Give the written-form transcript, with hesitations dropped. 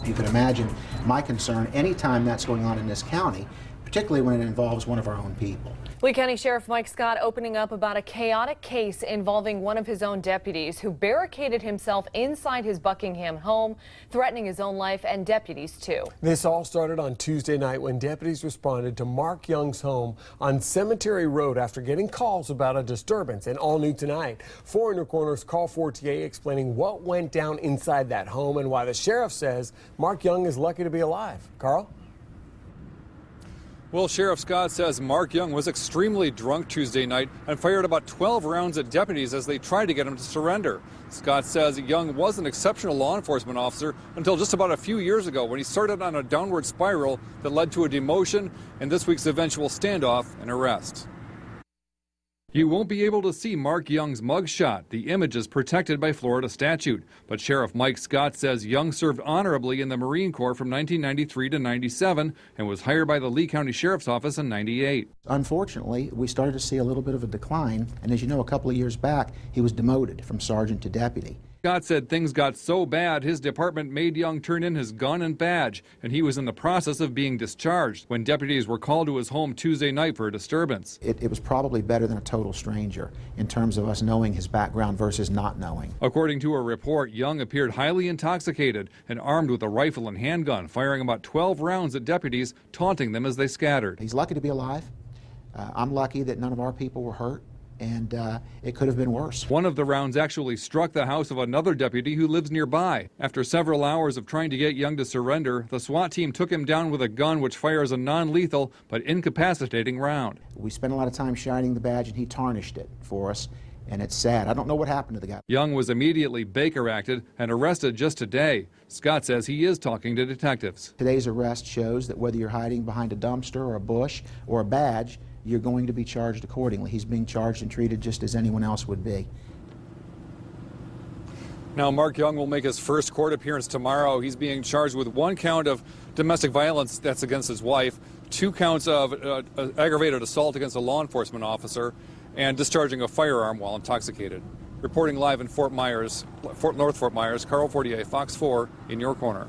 You can imagine my concern anytime that's going on in this county, particularly when it involves one of our own people. Lee County Sheriff Mike Scott opening up about a chaotic case involving one of his own deputies who barricaded himself inside his Buckingham home, threatening his own life and deputies too. This all started on Tuesday night when deputies responded to Mark Young's home on Cemetery Road after getting calls about a disturbance. And all new tonight, 4 in your corners Carl Fortier explaining what went down inside that home and why the sheriff says Mark Young is lucky to be alive. Carl? Well, Sheriff Scott says Mark Young was extremely drunk Tuesday night and fired about 12 rounds at deputies as they tried to get him to surrender. Scott says Young was an exceptional law enforcement officer until just about a few years ago when he started on a downward spiral that led to a demotion and this week's eventual standoff and arrest. You won't be able to see Mark Young's mugshot. The image is protected by Florida statute. But Sheriff Mike Scott says Young served honorably in the Marine Corps from 1993 to 97 and was hired by the Lee County Sheriff's Office in 98. Unfortunately, we started to see a little bit of a decline, and as you know, a couple of years back, he was demoted from sergeant to deputy. Scott said things got so bad his department made Young turn in his gun and badge, and he was in the process of being discharged when deputies were called to his home Tuesday night for a disturbance. It was probably better than a total stranger in terms of us knowing his background versus not knowing. According to a report, Young appeared highly intoxicated and armed with a rifle and handgun, firing about 12 rounds at deputies, taunting them as they scattered. He's lucky to be alive. I'm lucky that none of our people were hurt. And it could have been worse. One of the rounds actually struck the house of another deputy who lives nearby. After several hours of trying to get Young to surrender, the SWAT team took him down with a gun which fires a non-lethal but incapacitating round. We spent a lot of time shining the badge and he tarnished it for us, and it's sad. I don't know what happened to the guy. Young was immediately Baker-acted and arrested just today. Scott says he is talking to detectives. Today's arrest shows that whether you're hiding behind a dumpster or a bush or a badge, you're going to be charged accordingly. He's being charged and treated just as anyone else would be. Now, Mark Young will make his first court appearance tomorrow. He's being charged with 1 count of domestic violence that's against his wife, 2 counts of aggravated assault against a law enforcement officer, and discharging a firearm while intoxicated. Reporting live in North Fort Myers, Carl Fortier, Fox 4, in your corner.